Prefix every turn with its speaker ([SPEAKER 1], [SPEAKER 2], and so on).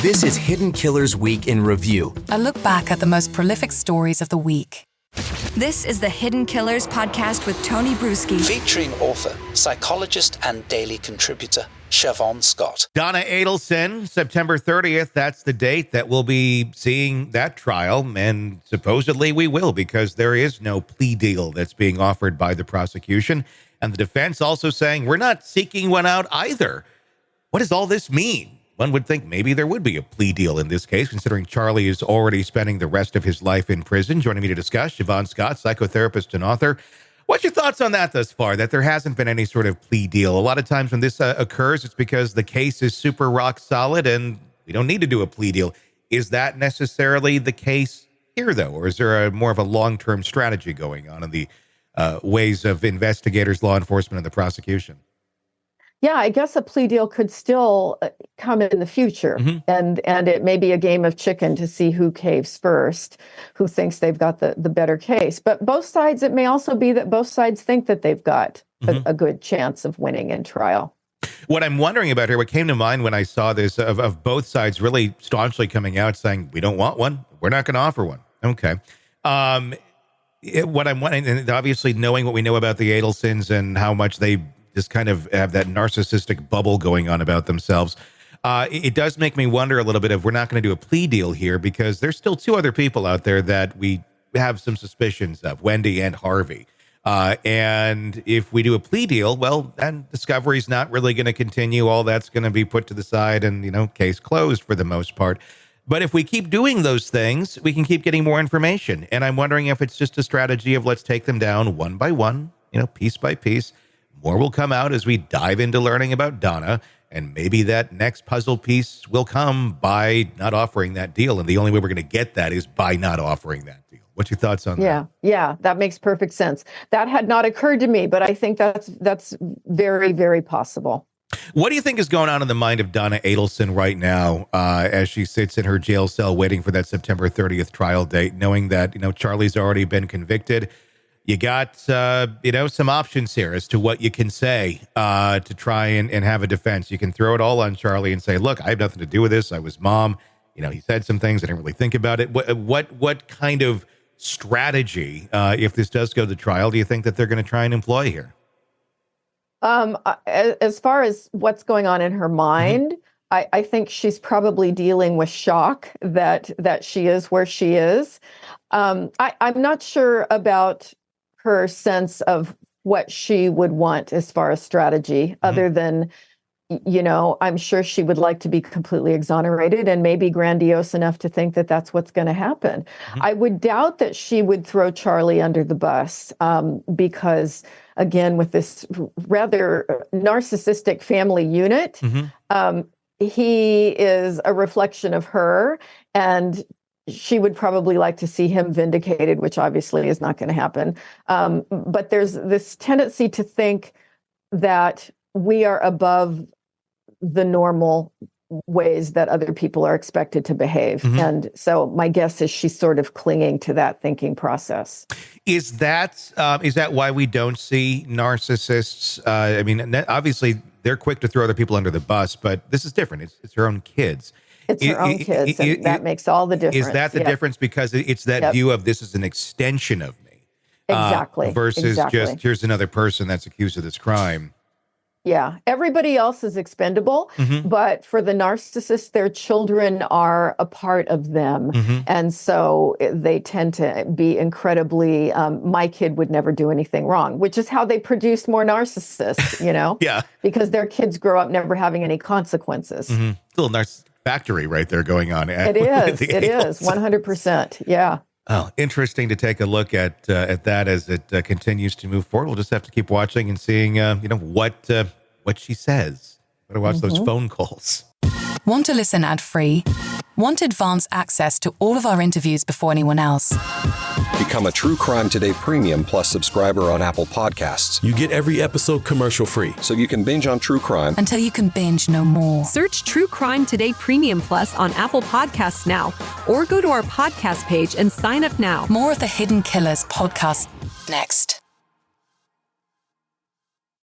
[SPEAKER 1] This is Hidden Killers Week in Review.
[SPEAKER 2] A look back at the most prolific stories of the week.
[SPEAKER 3] This is the Hidden Killers podcast with Tony Brueski.
[SPEAKER 4] Featuring author, psychologist, and daily contributor, Siobhan Scott.
[SPEAKER 5] Donna Adelson, September 30th. That's the date that we'll be seeing that trial. And supposedly we will, because there is no plea deal that's being offered by the prosecution. And the defense also saying we're not seeking one out either. What does all this mean? One would think maybe there would be a plea deal in this case, considering Charlie is already spending the rest of his life in prison. Joining me to discuss, Siobhan Scott, psychotherapist and author. What's your thoughts on that thus far, that there hasn't been any sort of plea deal? A lot of times when this occurs, it's because the case is super rock solid and we don't need to do a plea deal. Is that necessarily the case here, though? Or is there more of a long-term strategy going on in the ways of investigators, law enforcement, and the prosecution?
[SPEAKER 6] Yeah, I guess a plea deal could still come in the future. And it may be a game of chicken to see who caves first, who thinks they've got the better case. But both sides, it may also be that both sides think that they've got a good chance of winning in trial.
[SPEAKER 5] What I'm wondering about here, what came to mind when I saw this, of both sides really staunchly coming out saying, we don't want one, we're not going to offer one. Okay. What I'm wondering, and obviously knowing what we know about the Adelsons and how much they just kind of have that narcissistic bubble going on about themselves. It does make me wonder a little bit if we're not going to do a plea deal here, because there's still two other people out there that we have some suspicions of, Wendy and Harvey. And if we do a plea deal, well, then discovery's not really going to continue. All that's going to be put to the side and, case closed for the most part. But if we keep doing those things, we can keep getting more information. And I'm wondering if it's just a strategy of let's take them down one by one, piece by piece. More will come out as we dive into learning about Donna, and maybe that next puzzle piece will come by not offering that deal. And the only way we're going to get that is by not offering that deal. What's your thoughts on that?
[SPEAKER 6] Yeah, that makes perfect sense. That had not occurred to me, but I think that's very, very possible.
[SPEAKER 5] What do you think is going on in the mind of Donna Adelson right now as she sits in her jail cell waiting for that September 30th trial date, knowing that, Charlie's already been convicted? You got, some options here as to what you can say to try and have a defense. You can throw it all on Charlie and say, look, I have nothing to do with this. I was mom. He said some things. I didn't really think about it. What kind of strategy, if this does go to trial, do you think that they're going to try and employ here?
[SPEAKER 6] As far as what's going on in her mind, I think she's probably dealing with shock that she is where she is. I'm not sure about her sense of what she would want as far as strategy, other than, I'm sure she would like to be completely exonerated and maybe grandiose enough to think that that's what's going to happen. I would doubt that she would throw Charlie under the bus because, again, with this rather narcissistic family unit, he is a reflection of her, and she would probably like to see him vindicated, which obviously is not going to happen. But there's this tendency to think that we are above the normal ways that other people are expected to behave. And so my guess is she's sort of clinging to that thinking process.
[SPEAKER 5] Is that why we don't see narcissists? Obviously they're quick to throw other people under the bus, but this is different. It's her own kids.
[SPEAKER 6] It's her own kids, and that makes all the difference.
[SPEAKER 5] Is that the difference? Because it's that view of this is an extension of me.
[SPEAKER 6] Exactly.
[SPEAKER 5] Versus just, here's another person that's accused of this crime.
[SPEAKER 6] Yeah. Everybody else is expendable, but for the narcissist, their children are a part of them. And so they tend to be incredibly, my kid would never do anything wrong, which is how they produce more narcissists,
[SPEAKER 5] Yeah.
[SPEAKER 6] Because their kids grow up never having any consequences.
[SPEAKER 5] It's a little factory right there going on.
[SPEAKER 6] It is 100%. Yeah.
[SPEAKER 5] Oh, interesting to take a look at that as it continues to move forward. We'll just have to keep watching and seeing, what she says. Better watch those phone calls.
[SPEAKER 2] Want to listen ad-free? Want advanced access to all of our interviews before anyone else?
[SPEAKER 7] Become a True Crime Today Premium Plus subscriber on Apple Podcasts.
[SPEAKER 1] You get every episode commercial-free,
[SPEAKER 7] so you can binge on true crime
[SPEAKER 2] until you can binge no more.
[SPEAKER 8] Search True Crime Today Premium Plus on Apple Podcasts now, or go to our podcast page and sign up now.
[SPEAKER 2] More of the Hidden Killers podcast next.